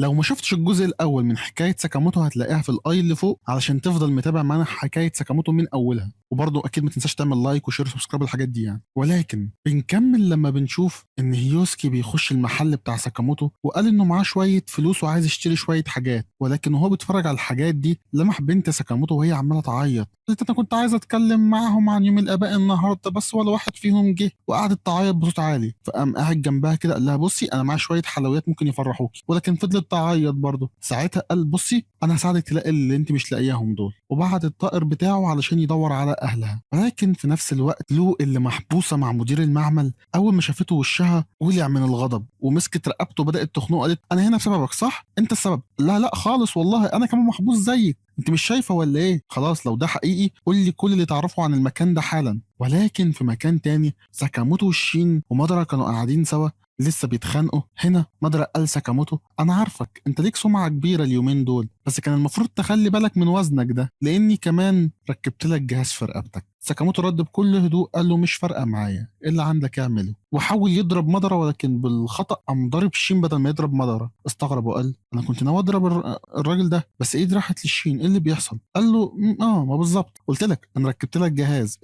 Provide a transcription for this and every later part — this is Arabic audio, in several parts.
لو ما شفتش الجزء الاول من حكايه ساكاموتو هتلاقيها في الاي اللي فوق علشان تفضل متابع معانا حكايه ساكاموتو من اولها. وبرضه اكيد ما تنساش تعمل لايك وشير وسبسكرايب الحاجات دي يعني. ولكن بنكمل لما بنشوف ان هيوسكي بيخش المحل بتاع ساكاموتو وقال انه معاه شويه فلوس وعايز يشتري شويه حاجات، ولكن وهو بيتفرج على الحاجات دي لمح بنت ساكاموتو وهي عماله تعيط. قالت انا كنت عايزه اتكلم معاهم عن يوم الاباء النهارده بس ولا واحد فيهم جه، وقعدت تعيط بصوت عالي. فقام قاعد جنبها كده قال لها بصي انا معايا شويه حلويات ممكن يفرحوكي، ولكن فضلت تعيط برضه. ساعتها قال بصي انا هساعدك تلاقي اللي انت مش لاقياهم دول، وبعت الطائر بتاعه علشان يدور على اهلها. ولكن في نفس الوقت لو اللي محبوسه مع مدير المعمل اول ما شافته وشها ولع من الغضب ومسكت رقبته بدات تخنقه. قالت انا هنا بسببك صح؟ انت السبب. لا لا خالص والله انا كمان محبوس زيك، انت مش شايفه ولا ايه؟ خلاص لو ده حقيقي قول لي كل اللي تعرفه عن المكان ده حالا. ولكن في مكان تاني ساكاموتو والشين ومادارا كانوا قاعدين سوا لسه بيتخانقوا. هنا مادارا قال ساكاموتو انا عارفك انت ليك سمعه كبيره اليومين دول، بس كان المفروض تخلي بالك من وزنك ده لاني كمان ركبت لك جهاز في رقبتك. ساكاموتو رد بكل هدوء قال له مش فارقه معايا ايه اللي عندك اعمله، وحاول يضرب مادارا ولكن بالخطا قام ضارب شين بدل ما يضرب مادارا. استغرب وقال انا كنت ناوي اضرب الراجل ده بس ايدي راحت للشين ايه اللي بيحصل؟ قال له ما بالظبط قلت لك انا ركبت لك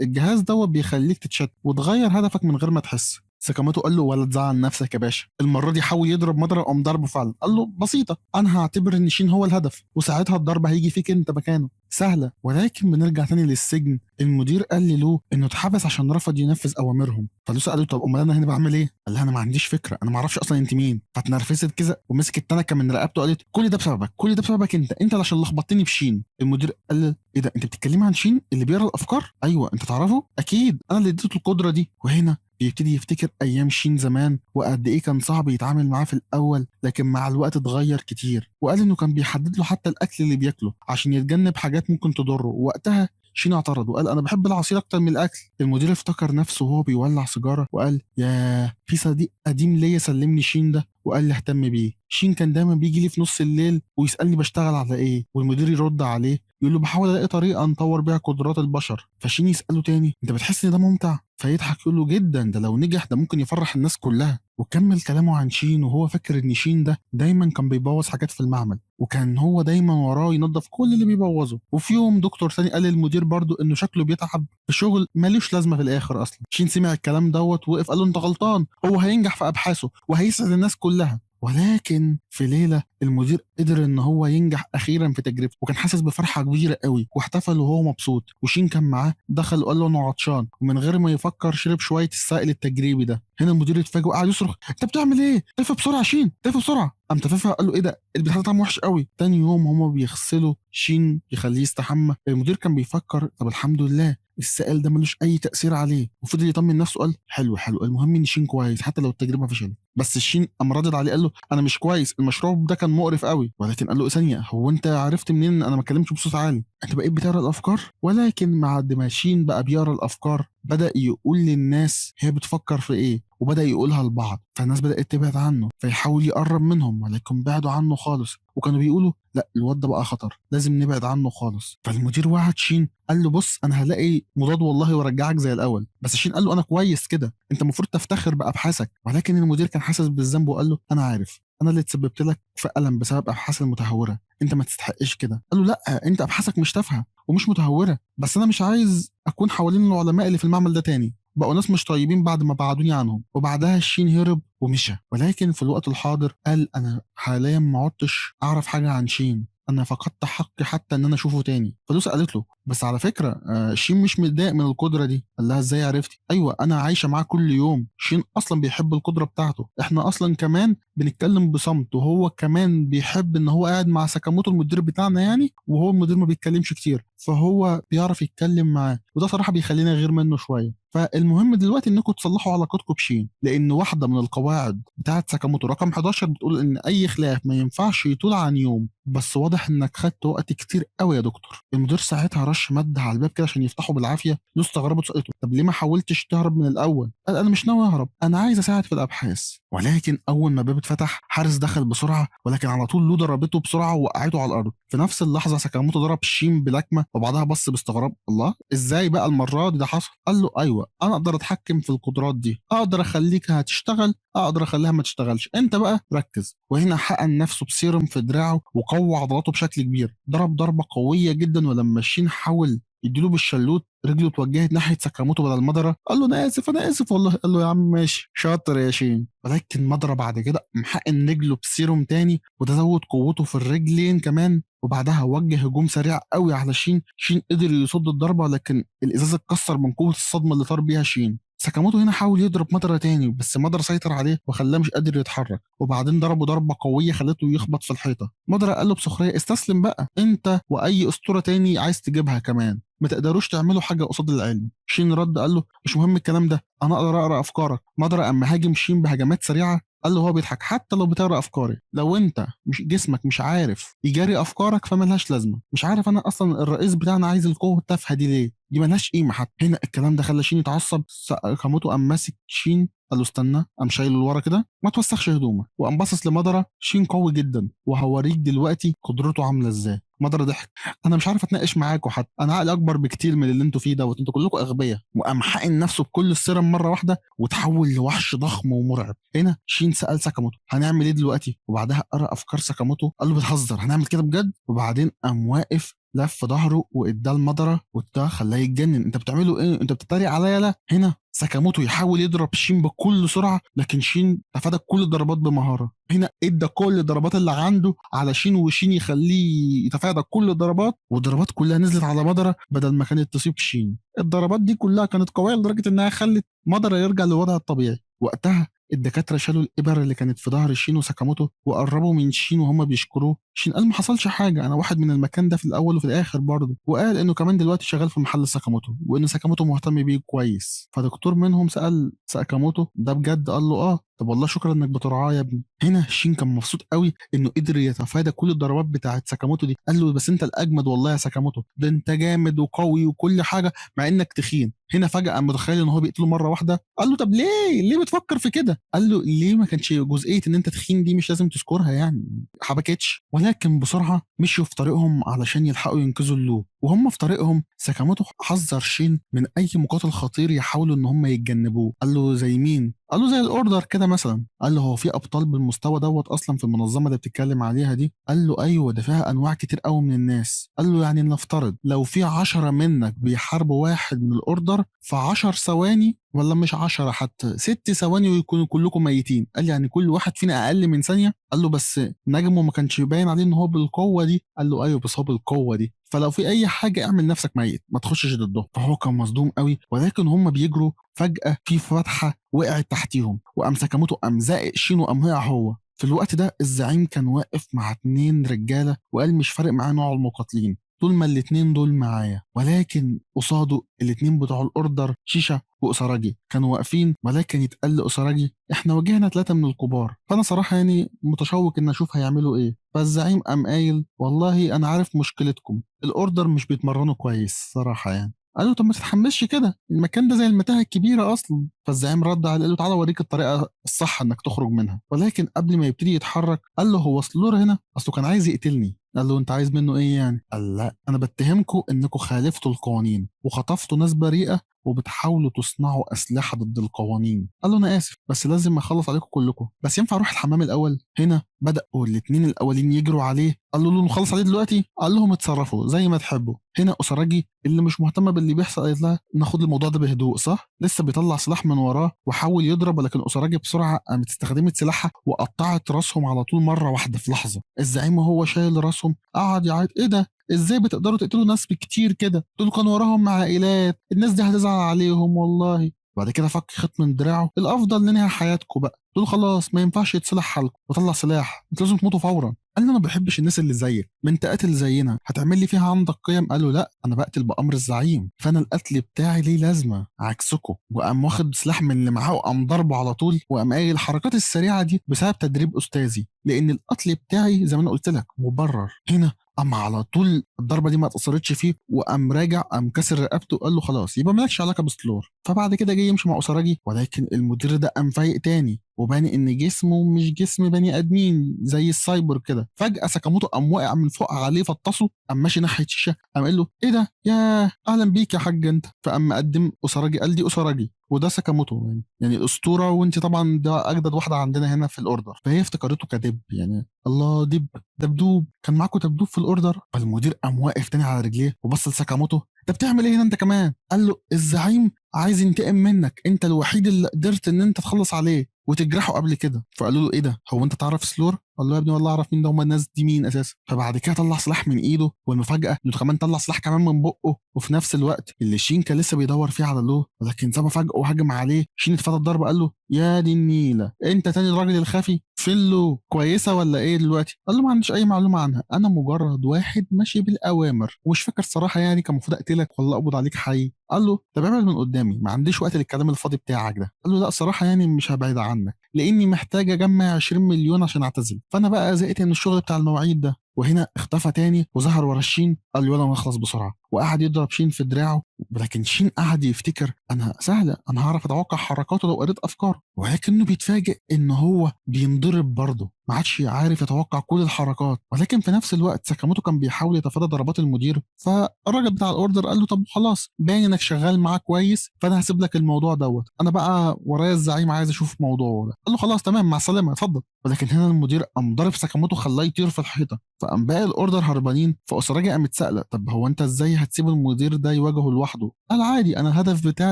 الجهاز دوت بيخليك تتشت وتغير هدفك من غير ما تحس. ساكاموتو قال له ولا تزعل نفسك يا باشا، المره دي حاول يضرب مضرب قام ضربه فعلا. قال له بسيطه انا هعتبر ان شين هو الهدف وساعتها الضرب هيجي فيك انت مكانه، سهله. ولكن بنرجع تاني للسجن. المدير قال للو انه اتحبس عشان رفض ينفذ اوامرهم. فلو ساله طب امال انا هنا بعمل ايه؟ قال لها انا ما عنديش فكره انا ما اعرفش اصلا انت مين. فاتنرفزت كده ومسكت تنكه من رقبته وقالت كل ده بسببك كل ده بسببك انت اللي عشان لخبطتني بشين. المدير قال له ايه ده انت بتتكلمي عن شين اللي بيقرا الافكار؟ ايوه انت تعرفه اكيد انا اللي اديته القدره دي. وهنا بيبتدي يفتكر ايام شين زمان وقد ايه كان صعب يتعامل معاه في الاول، لكن مع الوقت اتغير كتير. وقال انه كان بيحدد له حتى الاكل اللي بياكله عشان يتجنب حاجات ممكن تضره. وقتها شين اعترض وقال انا بحب العصير اكتر من الاكل. المدير افتكر نفسه وهو بيولع سيجاره وقال ياه في صديق قديم ليا سلمني شين ده وقال لي اهتم بيه. شين كان دايما بيجي لي في نص الليل ويسالني بشتغل على ايه، والمدير يرد عليه يقول له بحاول الاقي طريقه نطور بيها قدرات البشر. فشين يساله تاني انت بتحس ان ده ممتع؟ فيضحك يقول له جدا ده لو نجح ده ممكن يفرح الناس كلها. وكمل كلامه عن شين وهو فاكر ان شين ده دايما كان بيبوظ حاجات في المعمل وكان هو دايما وراه ينظف كل اللي بيبوظه. وفي يوم دكتور ثاني قال للمدير برضه انه شكله بيتعب في شغل مالوش لازمه في الاخر اصلا. شين سمع الكلام دوت ووقف قال له انت غلطان هو هينجح في ابحاثه وهيسعد الناس كلها. ولكن في ليله المدير قدر ان هو ينجح اخيرا في تجربته وكان حاسس بفرحه كبيره قوي واحتفل وهو مبسوط. وشين كان معاه دخل وقال له انا عطشان ومن غير ما يفكر شرب شويه السائل التجريبي ده. هنا المدير اتفاجئ وقعد يصرخ انت بتعمل ايه؟ تف بسرعه شين تف بسرعه. قام تفافها قال له ايه ده البتاع ده طعمه وحش قوي. تاني يوم هما بيغسلوا شين يخليه يستحمى. المدير كان بيفكر طب الحمد لله السائل ده ملوش اي تاثير عليه وفضل يطمن نفسه قال حلو حلو المهم ان شين كويس حتى لو التجربه فشلت. بس الشين قام ردد عليه قال له انا مش كويس المشروب ده كان مقرف قوي. ولكن قال له ثانيه هو انت عرفت منين ان انا ما اتكلمتش بصوت عالي؟ انت بقيت بتقرا الافكار؟ ولكن بعد ما شين بقى بيقرا الافكار بدا يقول للناس هي بتفكر في ايه وبدا يقولها لبعض. فالناس بدات تبعد عنه فيحاول يقرب منهم ولكن بعدوا عنه خالص وكانوا بيقولوا لا الواد ده بقى خطر لازم نبعد عنه خالص. فالمدير وعد شين قال له بص انا هلاقي مضاد والله وارجعك زي الاول. بس شين قال له انا كويس كده انت المفروض تفتخر بابحاثك. ولكن المدير كان حاسس بالذنب وقال له انا عارف انا اللي اتسببت لك في الم بسبب ابحاث المتهوره انت ما تستحقش كده. قال له لا انت ابحاثك مش تافهه ومش متهوره بس انا مش عايز اكون حوالين العلماء اللي في المعمل ده تاني بقوا ناس مش طيبين بعد ما بعدوني عنهم. وبعدها الشين هرب ومشى. ولكن في الوقت الحاضر قال انا حاليا ما عدتش اعرف حاجه عن شين انا فقدت حقي حتى ان انا اشوفه تاني. فلوسة قالت له بس على فكره شين مش متضايق من القدره دي. قال لها ازاي عرفتي؟ ايوه انا عايشه معاه كل يوم شين اصلا بيحب القدره بتاعته احنا اصلا كمان بنتكلم بصمت وهو كمان بيحب ان هو قاعد مع ساكاموتو المدير بتاعنا يعني وهو المدير ما بيتكلمش كتير فهو بيعرف يتكلم معاه وده صراحه بيخلينا غير منه شويه. فالمهم دلوقتي انكم تصلحوا علاقتكم بشين لان واحده من القواعد بتاعه ساكاموتو رقم 11 بتقول ان اي خلاف ما ينفعش يطول عن يوم. بس واضح انك خدت وقت كتير قوي يا دكتور. المدير ساعتها رش مد على الباب كده عشان يفتحه بالعافيه. لو استغربت سالته طب ليه ما حاولتش تهرب من الاول؟ قال انا مش ناوي اهرب انا عايز اساعد في الابحاث. ولكن اول ما الباب اتفتح حارس دخل بسرعه، ولكن على طول لو ضربته بسرعه ووقعته على الارض. في نفس اللحظه ساكاموتو ضرب شين بلكمه، وبعدها بص باستغراب، الله ازاي بقى المره دي ده حصل؟ قال له ايوه انا اقدر اتحكم في القدرات دي، اقدر اخليك هتشتغل اقدر اخليها ما تشتغلش، انت بقى ركز. وهنا حقن نفسه بسيرم في دراعه وقوى عضلاته بشكل كبير، ضرب ضربه قويه جدا، ولما شين حاول يديله بالشلوت رجله اتوجهت ناحيه ساكاموتو بدل مضرة. قال له انا اسف والله. قال له يا عم ماشي شاطر يا شين. ولكن مضرة بعد كده محقن رجله بسيروم تاني، وده زود قوته في الرجلين كمان، وبعدها وجه هجوم سريع قوي على شين. شين قدر يصد الضربه، لكن الازاز اتكسر من قوه الصدمه اللي طار بيها شين. ساكاموتو هنا حاول يضرب مضرة تاني، بس مضرة سيطر عليه وخلاه مش قادر يتحرك، وبعدين ضربه ضربة قوية خلته يخبط في الحيطة. مضرة قال له بسخرية استسلم بقى، انت واي اسطورة تاني عايز تجيبها كمان، ما تقدروش تعملوا حاجة قصاد العلم. شين رد قال له مش مهم الكلام ده، انا اقدر اقرا افكارك. مضرة اما هاجم شين بهجمات سريعة، قال له هو بيضحك، حتى لو بتقرا افكاري، لو انت مش جسمك مش عارف يجاري افكارك فملهاش لازمه. مش عارف انا اصلا الرئيس بتاعنا عايز القوه التافهه دي ليه؟ دي ملهاش قيمه حتى. هنا الكلام ده خلى شين يتعصب. ساكاموتو قام ماسك شين، قال له استنى، قام شايله لورا كده، ما توسخش هدومك، وقام باصص لمضرة. شين قوي جدا وهوريك دلوقتي قدرته عامله ازاي. مضرة ضحك، انا مش عارف اتناقش معاكم حتى، انا عقلي اكبر بكتير من اللي انتوا فيه دوت، انتوا كلكم اغبياء. وقام حقن نفسه بكل السيرم مره واحده وتحول لوحش ضخم ومرعب. هنا شين سال ساكاموتو هنعمل ايه دلوقتي، وبعدها قرا افكار ساكاموتو، قال له بتهزر هنعمل كده بجد؟ وبعدين قام واقف لف ظهره واداه المضرة، وده خلاه يتجنن. انت بتعمله ايه؟ انت بتتريق عليا؟ لا. هنا ساكاموتو يحاول يضرب شين بكل سرعه، لكن شين تفادى كل الضربات بمهاره. هنا ادى كل الضربات اللي عنده على شين، وشين يخليه يتفادى كل الضربات، والضربات كلها نزلت على مضرة بدل ما كانت تصيب شين. الضربات دي كلها كانت قويه لدرجه انها خلت مضرة يرجع لوضعه الطبيعي. وقتها الدكاترة شالوا الإبر اللي كانت في ظهر شين وساكاموتو وقربوا من شين وهما بيشكروه. شين قال ما حصلش حاجة، أنا واحد من المكان ده في الأول وفي الآخر برضه، وقال إنه كمان دلوقتي شغال في محل ساكاموتو، وإن ساكاموتو مهتم بيه كويس. فدكتور منهم سأل ساكاموتو ده بجد؟ قال له آه. طب والله شكرا إنك بترعاه يا ابني. هنا شين كان مبسوط قوي إنه قدر يتفادى كل الضربات بتاعت ساكاموتو دي. قال له بس أنت الأجمد والله يا ساكاموتو، ده أنت جامد وقوي وكل حاجة مع إنك تخين. هنا فجأة قام متخيل إن هو بيقتله مرة واحدة. قال له طب ليه بتفكر في كده؟ قال له ليه ما كانش جزئيه ان انت تخين دي مش لازم تذكرها يعني، حبكتش. ولكن بسرعه مشوا في طريقهم علشان يلحقوا ينقذوا اللو. وهم في طريقهم ساكاموتو حذر شين من اي مقاتل خطير يحاولوا ان هم يتجنبوه. قال له زي مين؟ قال له زي الاوردر كده مثلا. قال له هو في ابطال بالمستوى دوت اصلا في المنظمه اللي بتتكلم عليها دي؟ قال له ايوه ده فيها انواع كتير قوي من الناس. قال له يعني نفترض لو في 10 منك بيحاربوا واحد من الاوردر في 10 ثواني، ولا مش 10 حتى 6 ثواني ويكونوا كلكم ميتين. قال لي يعني كل واحد فينا اقل من ثانيه؟ قال له بس نجمه ما كانش باين عليه ان هو بالقوه دي. قال له ايوه بس هو بالقوه دي، فلو في اي حاجه اعمل نفسك ميت ما تخشش ضده. فهو كان مصدوم قوي. ولكن هم بيجروا فجاه في فتحه وقعت تحتيهم، وقام ساكاموتو قام زائق شين وقام وقع هو. في الوقت ده الزعيم كان واقف مع 2 رجاله وقال مش فارق معاه نوع المقاتلين طول ما الاتنين دول معايا. ولكن قصاده الاتنين بتوع الاوردر شيشة واساراجي كانوا واقفين. ولكن يتقال لاساراجي احنا واجهنا 3 من الكبار، فانا صراحه يعني متشوق ان اشوف هيعملوا ايه. فالزعيم قام قايل والله انا عارف مشكلتكم، الاوردر مش بيتمرنوا كويس صراحه يعني. قال له طب ما تتحمسش كده، المكان ده زي المتاهه الكبيره اصلا. فالزعيم رد عليه قال له تعالى اوريك الطريقه الصح انك تخرج منها. ولكن قبل ما يبتدي يتحرك قال له هو اصل لورا هنا اصله كان عايز يقتلني. قال له انت عايز منه ايه يعني؟ قال لا انا بتهمكم انكم خالفتوا القوانين وخطفتوا ناس بريئه وبتحاولوا تصنعوا اسلحه ضد القوانين. قال له انا اسف بس لازم اخلص عليكم كلكم، بس ينفع اروح الحمام الاول؟ هنا بداوا الاتنين الاولين يجروا عليه. قال له نخلص عليه دلوقتي؟ قال لهم اتصرفوا زي ما تحبوا. هنا اساراجي اللي مش مهتمه باللي بيحصل قالت لها ناخد الموضوع ده بهدوء صح. لسه بيطلع سلاح من وراه وحاول يضرب، ولكن اساراجي بسرعه قامت استخدمت سلاحها وقطعت راسهم على طول مره واحده في لحظه. الزعيم وهو شايل راسهم قعد يعيط ايه ده، ازاي بتقدروا تقتلوا ناس كتير كده، دول كانوا وراهم عائلات، الناس دي هتزعل عليهم والله. بعد كده فك خيط من دراعه، الافضل ننهي حياتكم بقى، دول خلاص ما ينفعش يتصلح حالكم، وطلع سلاح انتوا لازم تموتوا فورا. قال له انا ما بحبش الناس اللي زيك، ما انت قاتل زينا هتعمل لي فيها عندك قيم؟ قال له لا انا بقتل بامر الزعيم، فانا القتل بتاعي ليه لازمه عكسكم. وقام واخد سلاح من اللي معاه وقام ضربه على طول، وقام قايل الحركات السريعه دي بسبب تدريب استاذي، لان القتل بتاعي زي ما انا قلت لك مبرر. هنا اما على طول الضربه دي ما اتأثرتش فيه، وقام راجع قام كسر رقبته وقال له خلاص يبقى مالكش علاقه بسلور. فبعد كده جه يمشي مع اسراجي، ولكن المدير ده قام فايق تاني وباني ان جسمه مش جسم بني ادمين زي السايبر كده. فجاه ساكاموتو قام واقع من فوق عليه فطسه، قام ماشي ناحيه الشاشه، قام قال له ايه ده يا اهلا بيك يا حاج انت. فقام مقدم اسراجي، قال دي اسراجي وده ساكاموتو، يعني اسطوره، وانت طبعا ده اجدد واحده عندنا هنا في الاوردر. فهي افتكرته كدب، يعني الله دب دبدوب كان معاكم دبدوب في الاوردر. فالمدير قام واقف تاني على رجليه وبص لساكاموتو، انت بتعمل ايه هنا انت كمان؟ قال له الزعيم عايز ينتقم منك، انت الوحيد اللي قدرت ان انت تخلص عليه وتجرحه قبل كده. فقالوا له ايه ده، هو انت تعرف سلور؟ قال له يا ابني والله اعرف مين ده، هم الناس دي مين اساسا؟ فبعد كده طلع سلاح من ايده، والمفاجاه انه كمان طلع سلاح كمان من بقه. وفي نفس الوقت اللي شين كان لسه بيدور فيه على لو، ولكن سابه فجاه وهجم عليه. شين اتفادى الضربه، قال له يا دي النيله انت تاني الراجل الخفي، فين لو كويسه ولا ايه دلوقتي؟ قال له ما عنديش اي معلومه عنها، انا مجرد واحد ماشي بالاوامر ومش فاكر صراحه، يعني كان المفروض اقتلك ولا اقبض عليك حي. قال له طب ابعد من قدامي، ما عنديش وقت للكلام الفاضي بتاعك ده. قال له لا صراحه يعني مش هبعد عنك، لاني محتاج اجمع 20 مليون عشان اعتزل، فانا بقى زهقت من الشغل بتاع المواعيد ده. وهنا اختفى تاني وظهر ورا شين، قال له يلا نخلص بسرعه، وقعد يضرب شين في دراعه. لكن شين قعد يفتكر انا سهله، انا هعرف اتوقع حركاته لو قريت افكاره، ولكنه بيتفاجئ ان هو بينضرب برضه، ما عادش عارف يتوقع كل الحركات. ولكن في نفس الوقت ساكاموتو كان بيحاول يتفادى ضربات المدير. فالراجل بتاع الاوردر قال له طب خلاص باين انك شغال معاه كويس، فانا هسيب لك الموضوع دوت، انا بقى ورايا الزعيم عايز اشوف موضوعه ده. قال له خلاص تمام مع السلامه اتفضل. ولكن هنا المدير قام ضارب ساكاموتو خلاه يطير في الحيطه. فقام باقي الاوردر هربانين. فاسراجي قامت سائله طب هو انت ازاي هتسيب المدير ده يواجهه لوحده؟ قال عادي، انا الهدف بتاعي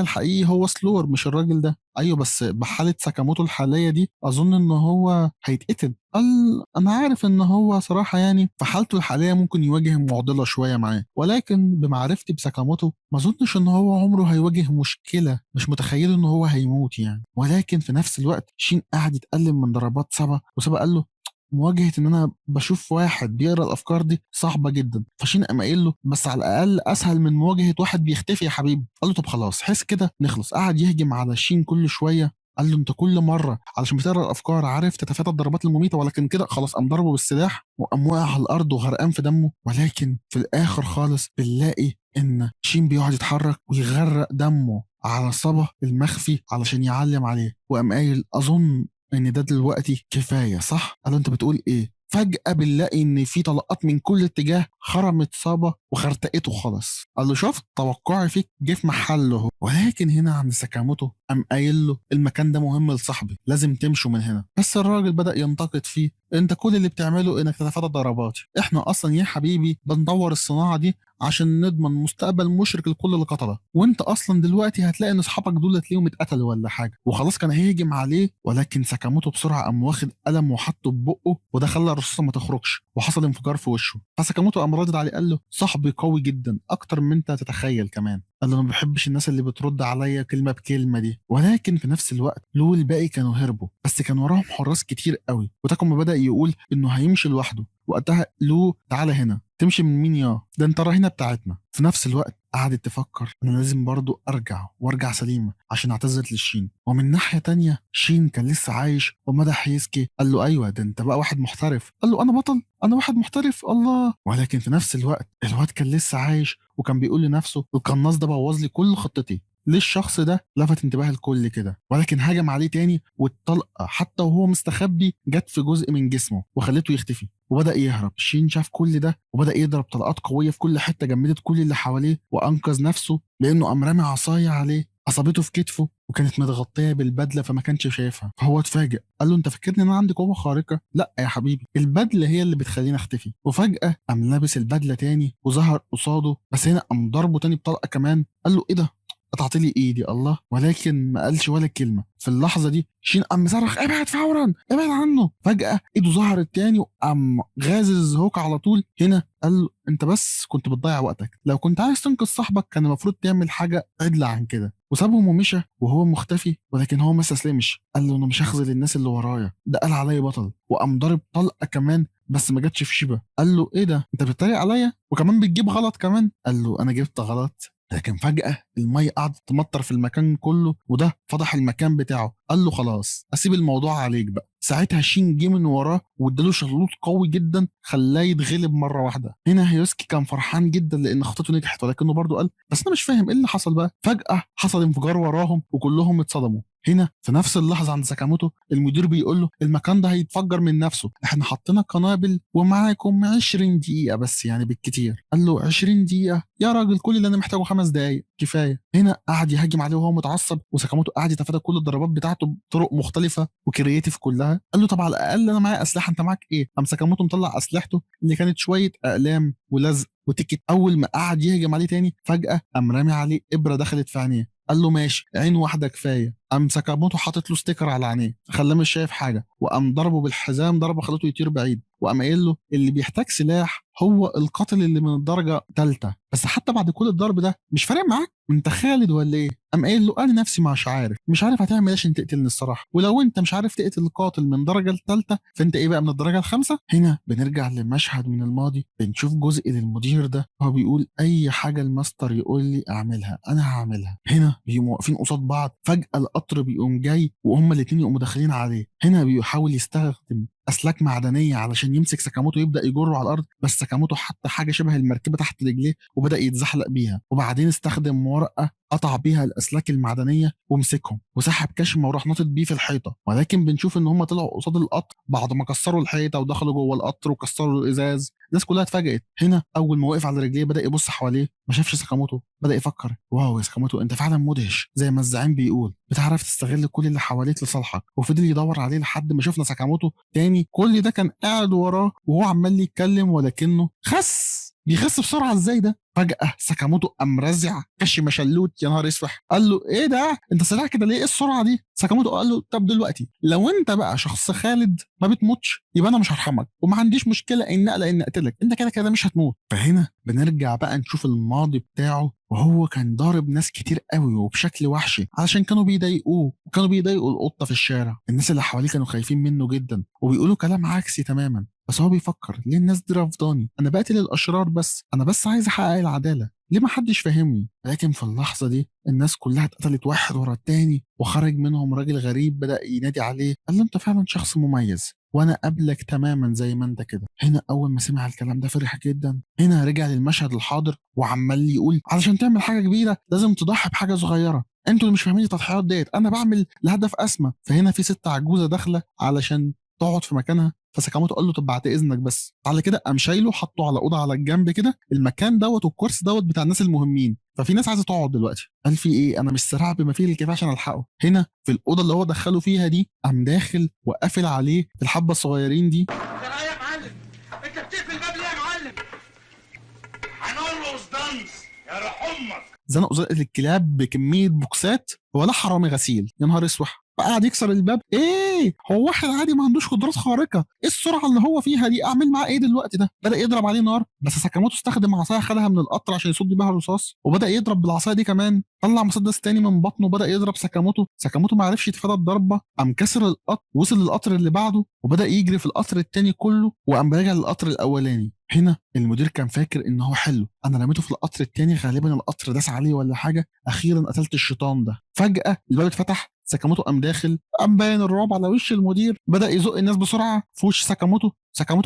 الحقيقي هو سلور مش الراجل ده. ايوه بس بحاله ساكاموتو الحاليه دي اظن ان هو هيتقتل. قال انا عارف ان هو صراحه يعني في حالته الحاليه ممكن يواجه معضله شويه معاه، ولكن بمعرفتي بساكاموتو ما اظنش ان هو عمره هيواجه مشكله، مش متخيل ان هو هيموت يعني. ولكن في نفس الوقت شين قاعد يتألم من ضربات سبا، وسبا قال له مواجهه ان انا بشوف واحد بيقرا الافكار دي صعبه جدا. فشين قام قايل له بس على الاقل اسهل من مواجهه واحد بيختفي يا حبيبي. قال له طب خلاص حس كده نخلص. قعد يهجم على شين كل شويه، قال له انت كل مره علشان بتقرا الافكار عارف تتفادى الضربات المميته، ولكن كده خلاص. قام ضربه بالسلاح وقام واقع على الارض وغرقان في دمه. ولكن في الاخر خالص بنلاقي ان شين بيقعد يتحرك ويغرق دمه على صبا المخفي علشان يعلم عليه. وقام قايل اظن ان ده دلوقتي كفايه صح؟ قال له انت بتقول ايه؟ فجأة بنلاقي إن في طلقات من كل اتجاه خرمت صابة وخرتقته خالص. قال له شفت توقعي فيك جه في محله. ولكن هنا عند ساكاموتو قام قايل له المكان ده مهم لصاحبي، لازم تمشوا من هنا. بس الراجل بدأ ينتقد فيه، انت كل اللي بتعمله انك تتفادى ضرباتي، احنا اصلا يا حبيبي بندور الصناعه دي عشان نضمن مستقبل مشرق لكل القتله، وانت اصلا دلوقتي هتلاقي ان اصحابك دول تلاقيهم اتقتلوا ولا حاجه. وخلاص كان هيهجم عليه، ولكن ساكاموتو بسرعه قام واخد قلم وحطه ببقه، وده خلى الرصاصه ما تخرجش وحصل انفجار في وشه. فساكاموتو قام رادد عليه قال له صاحبي قوي جدا اكتر من انت تتخيل كمان. قال له انا ما بحبش الناس اللي بترد عليا كلمه بكلمه دي. ولكن في نفس الوقت لو الباقي كانوا هربوا، بس كان وراهم حراس كتير قوي. وتاكوما بدأ يقول انه هيمشي لوحده. وقتها لو تعالى هنا، تمشي من مين يا ده انت الرهينه بتاعتنا. في نفس الوقت قعدت تفكر انا لازم برضو ارجع وارجع سليمه عشان اعتذر للشين. ومن ناحيه تانية شين كان لسه عايش ومدح هيسكي. قال له ايوه ده انت بقى واحد محترف. قال له انا بطل، انا واحد محترف الله. ولكن في نفس الوقت الواد كان لسه عايش وكان بيقول لنفسه القناص ده بوظ لي كل خطتي. ليه الشخص ده لفت انتباه الكل كده؟ ولكن هجم عليه تاني، والطلقه حتى وهو مستخبي جت في جزء من جسمه وخلته يختفي وبدأ يهرب. شين شاف كل ده وبدأ يضرب طلقات قوية في كل حتة، جمدت كل اللي حواليه وأنقذ نفسه لأنه قام رامي عصاية عليه أصابته في كتفه وكانت متغطية بالبدلة فما كانش شايفها. فهو اتفاجئ، قال له أنت فاكرني إن أنا عندي قوة خارقة؟ لا يا حبيبي، البدلة هي اللي بتخليني أختفي. وفجأة قام لابس البدلة تاني وظهر قصاده، بس هنا قام ضربه تاني بطلقة كمان. قال له إيه ده؟ قطعت لي ايدي الله. ولكن ما قالش ولا كلمه. في اللحظه دي شين قام صرخ ابعد فورا ابعد عنه. فجاه ايده ظهرت تاني وقام غازز هوك على طول. هنا قال له انت بس كنت بتضيع وقتك، لو كنت عايز تنقذ صاحبك كان المفروض تعمل حاجه عدله عن كده. وسابهم ومشى وهو مختفي. ولكن هو ما استسلمش، قال له انا مش هخذل الناس اللي ورايا، ده قال عليا بطل. وقام ضارب طلقه كمان بس ما جاتش في شيبه. قال له ايه ده انت بتتريق عليا وكمان بتجيب غلط كمان؟ قال له انا جبت غلط. لكن فجأة المية قعدت تمطر في المكان كله وده فضح المكان بتاعه. قال له خلاص أسيب الموضوع عليك بقى، ساعتها شين جه من وراه واداله شلوط قوي جدا خلاه يتغلب مره واحده. هنا هيوسكي كان فرحان جدا لان خطته نجحت، ولكنه برضه قال بس انا مش فاهم ايه اللي حصل بقى. فجاه حصل انفجار وراهم وكلهم اتصدموا. هنا في نفس اللحظه عند ساكاموتو المدير بيقول له المكان ده هيتفجر من نفسه، احنا حطينا قنابل ومعاكم 20 دقيقه بس يعني بالكتير. قال له 20 دقيقه يا راجل، كل اللي انا محتاجه 5 دقايق كفايه. هنا قعد يهاجم عليه وهو متعصب، وساكاموتو قعد يتفادى كل الضربات بتاعته بطرق مختلفه وكرياتيف كلها. قال له طب على الاقل انا معايا اسلحه، انت معاك ايه؟ قام ساكاموتو مطلع اسلحته اللي كانت شويه اقلام ولزق وتيكت. اول ما قعد يهجم عليه تاني فجاه قام رامي عليه ابره دخلت في عينيه. قال له ماشي عين واحده كفايه. قام ساكاموتو حاطط له ستيكر على عينيه خلاه مش شايف حاجه، وقام ضربه بالحزام ضربه خلته يطير بعيد، وقام قايل له اللي بيحتاج سلاح هو القاتل اللي من الدرجه ثالثه، بس حتى بعد كل الضرب ده مش فارق معاك؟ انت خالد ولا ايه؟ قام قايل له انا نفسي مش عارف هتعمل ايه عشان تقتلني الصراحه، ولو انت مش عارف تقتل القاتل من الدرجه الثالثه فانت ايه بقى من الدرجه الخامسه؟ هنا بنرجع لمشهد من الماضي بنشوف جزء للمدير ده هو بيقول اي حاجه الماستر يقول لي اعملها انا هعملها. هنا بيقوموا واقفين قصاد بعض، فجاه القطر بيقوم جاي وهما الاثنين يقوموا داخلين عليه. هنا بيحاول يستخدم اسلاك معدنيه علشان يمسك ساكاموتو يبدا يجره على الارض، بس ساكاموتو حط حاجه شبه المركبه تحت رجليه وبدا يتزحلق بيها، وبعدين استخدم ورقه قطع بيها الاسلاك المعدنيه ومسكهم وسحب كشمه وراح ناطط بيه في الحيطه. ولكن بنشوف ان هم طلعوا قصاد القطر بعد ما كسروا الحيطه ودخلوا جوه القطر وكسروا الازاز. الناس كلها اتفاجئت. هنا اول ما وقف على رجليه بدا يبص حواليه ما شافش ساكاموتو، بدا يفكر واو يا ساكاموتو انت فعلا مدهش زي ما الزعيم بيقول، بتعرف تستغل كل اللي حواليك لصالحك. وفضل يدور عليه لحد ما شفنا ساكاموتو تاني كل ده كان قاعد وراه وهو عمال يتكلم ولكنه بيخس بسرعه ازاي ده؟ فجاه ساكاموتو قام رازع كشم شلوت يا نهار اسود. قال له ايه ده انت سريع كده ليه؟ ايه السرعه دي؟ ساكاموتو قال له طب دلوقتي لو انت بقى شخص خالد ما بتموتش يبقى انا مش هرحمك وما عنديش مشكله ان اقتلك، انت كده كده مش هتموت. فهنا بنرجع بقى نشوف الماضي بتاعه وهو كان ضارب ناس كتير قوي وبشكل وحشي علشان كانوا بيضايقوه وكانوا بيضايقوا القطه في الشارع. الناس اللي حواليه كانوا خايفين منه جدا وبيقولوا كلام عكسي تماما، بس هو بيفكر ليه الناس دي رافضاني؟ انا بقتل الاشرار انا بس عايز احقق العداله، ليه ما حدش فاهمني؟ لكن في اللحظه دي الناس كلها اتقتلت واحد ورا التاني، وخرج منهم راجل غريب بدا ينادي عليه قال له انت فعلا شخص مميز وانا قبلك تماما زي ما انت كده. هنا اول ما سمع الكلام ده فرح جدا. هنا رجع للمشهد الحاضر وعمال يقول علشان تعمل حاجه كبيره لازم تضحي بحاجه صغيره، انتوا اللي مش فاهمين التضحيات ديت انا بعمل لهدف اسمى. فهنا في ست عجوزه داخله علشان تقعد في مكانها، فساكاموتو قال له طب بعد اذنك بس على كده، قام شايله حطه على اوضه على الجنب كده، المكان دوت والكرسي دوت بتاع الناس المهمين، ففي ناس عايزه تقعد دلوقتي. قال في ايه؟ انا مش سريع بما فيه الكفايه عشان الحقه. هنا في الاوضه اللي هو دخله فيها دي قام داخل وقافل عليه في الحبه الصغيرين دي. ترى يا معلم انت بتقفل الباب ليه يا معلم؟ هنرقص دانس يا روح امك. زنقوا زنقه الكلاب بكميه بوكسات ولا حرامي غسيل يا نهار اسوح. قاعد يكسر الباب. ايه هو واحد عادي ما عندوش قدرات خارقه، ايه السرعه اللي هو فيها دي؟ اعمل معاه ايه دلوقتي ده؟ بدا يضرب عليه نار، بس ساكاموتو استخدم عصايه خدها من القطر عشان يصد بيها الرصاص وبدا يضرب بالعصايه دي كمان. طلع مسدس تاني من بطنه وبدا يضرب ساكاموتو ما عرفش يتفادى الضربه، قام كسر القطر وصل للقطر اللي بعده وبدا يجري في القطر التاني كله وقام راجع للقطر الاولاني. هنا المدير كان فاكر ان هو حلو، انا رميته في القطر التاني غالبا القطر داس عليه ولا حاجه، اخيرا قتلت الشيطان ده. فجاه الباب اتفتح، ساكاموتو قام داخل، قام باين الرعب على وش المدير، بدا يزق الناس بسرعه في وش ساكاموتو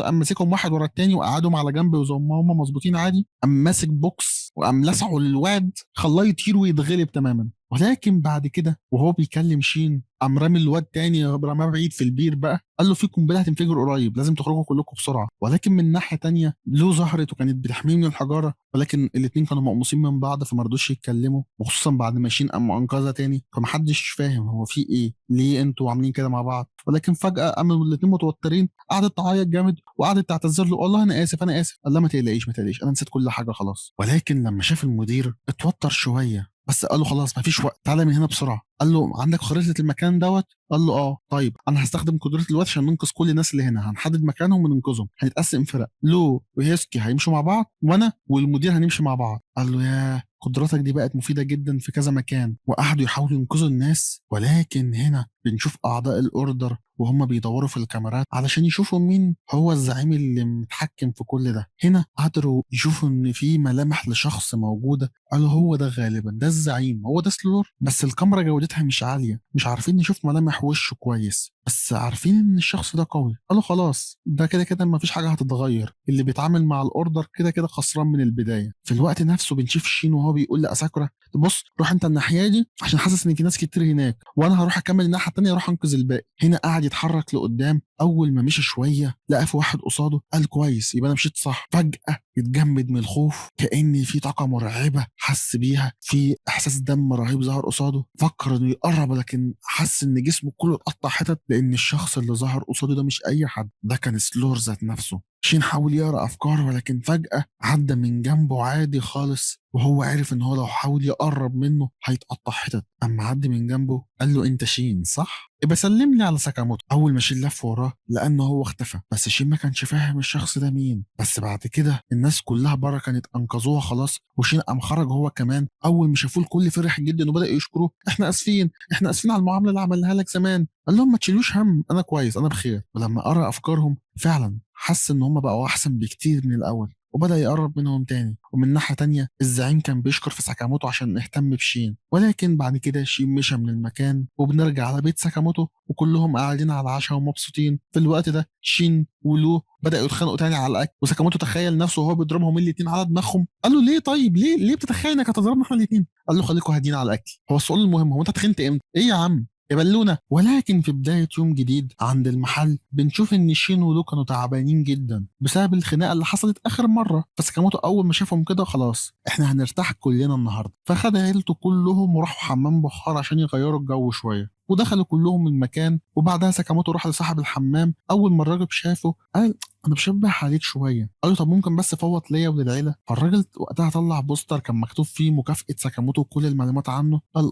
قام ماسكهم واحد ورا التاني وقعدهم على جنب وزي ما هم مظبوطين عادي، قام ماسك بوكس وقام لسعه للواد خلاه يطير ويتغلب تماما. ولكن بعد كده وهو بيكلم شين قام رامي الواد تاني رماه بعيد في البير بقى، قال له في قنبله هتنفجر قريب لازم تخرجوا كلكم بسرعه. ولكن من ناحيه تانية لو ظهرت وكانت بتحميه من الحجاره، ولكن الاثنين كانوا مقموصين من بعض فما رضوش يتكلموا، وخصوصا بعد ما شين قام انقذها تاني فمحدش فاهم هو في ايه، ليه انتوا عاملين كده مع بعض. ولكن فجاه قاموا الاثنين متوترين، قعدت تعيط جامد وقعدت تعتذر له والله انا اسف انا اسف. قال لها ما تقلقيش انا نسيت كل حاجه خلاص. ولكن لما شاف المدير اتوتر شويه بس قال له خلاص مفيش وقت تعالى من هنا بسرعه. قال له عندك خريطه المكان دوت؟ قال له اه. طيب انا هستخدم قدرتي دلوقتي عشان ننقذ كل الناس اللي هنا، هنحدد مكانهم وننقذهم، هنتقسم فرق، لو وهيسكي هيمشوا مع بعض وانا والمدير هنمشي مع بعض. قال له يا قدراتك دي بقت مفيده جدا في كذا مكان، وقعدوا يحاولوا ينقذوا الناس. ولكن هنا بنشوف أعضاء الأوردر وهم بيدوروا في الكاميرات علشان يشوفوا مين هو الزعيم اللي متحكم في كل ده. هنا قدروا يشوفوا إن في ملامح لشخص موجودة، قالوا هو ده غالبا ده الزعيم، هو ده سلور. بس الكاميرا جودتها مش عالية، مش عارفين نشوف ملامح وشه كويس، بس عارفين إن الشخص ده قوي. قالوا خلاص ده كده كده مفيش حاجة هتتغير، اللي بيتعامل مع الأوردر كده كده خسران من البداية. في الوقت نفسه بنشوف شين وهو بيقول لأساكورا بص روح انت الناحيه دي عشان حاسس ان في ناس كتير هناك، وانا هروح اكمل الناحيه التانيه اروح انقذ الباقي. هنا قعد يتحرك لقدام، اول ما مشي شويه لقى في واحد قصاده، قال كويس يبقى انا مشيت صح. فجاه اتجمد من الخوف، كأن في طاقه مرعبه حس بيها، في احساس دم رهيب ظهر قصاده. فكر انه يقرب لكن حس ان جسمه كله اتقطع حتت، لان الشخص اللي ظهر قصاده ده مش اي حد، ده كان سلور ذات نفسه. شين حاول يقرا افكاره ولكن فجاه عدى من جنبه عادي خالص، وهو عارف ان هو لو حاول يقرب منه هيتقطع حتت. اما عدى من جنبه قال له انت شين صح؟ يبقى سلم لي على ساكاموتو. اول ما شين لف وراه لانه هو اختفى، بس شين ما كانش فاهم الشخص ده مين. بس بعد كده الناس كلها بره كانت انقذوها خلاص، وشين قام خرج هو كمان. اول ما شافوه الكل فرح جدا وبدا يشكروه، احنا اسفين، احنا اسفين على المعامله اللي عملناها لك زمان. قال لهم ما تشيلوش هم، انا كويس انا بخير. ولما قرا افكارهم فعلا حس ان هم بقوا احسن بكتير من الاول، وبدأ يقرب منهم تاني. ومن ناحية تانية الزعيم كان بيشكر في ساكاموتو عشان اهتم بشين، ولكن بعد كده شين مشى من المكان، وبنرجع على بيت ساكاموتو وكلهم قاعدين على العشاء ومبسوطين. في الوقت ده شين ولو بدأوا يتخانقوا تاني على الأكل، وساكاموتو تخيل نفسه وهو بيضربهم الاتنين على دماغهم. قال له ليه طيب ليه بتتخيل انك هتضربنا احنا الاتنين؟ قال له خليكوا هادين على الأكل. هو السؤال المهم، هو انت اتخنت امتى؟ ايه يا عم يبلونا. ولكن في بداية يوم جديد عند المحل بنشوف ان شين ولو كانوا تعبانين جدا بسبب الخناقة اللي حصلت اخر مرة. فساكاموتو اول ما شافهم كده خلاص احنا هنرتاح كلنا النهاردة، فخد عيلته كلهم وراحوا حمام بخار عشان يغيروا الجو شوية، ودخلوا كلهم المكان. وبعدها ساكاموتو راح لصاحب الحمام، اول ما الراجل شافه قال انا بشبه عليك شويه. قال له طب ممكن بس فوت ليا وللعيله. فالراجل وقتها طلع بوستر كان مكتوب فيه مكافاه ساكاموتو وكل المعلومات عنه. قال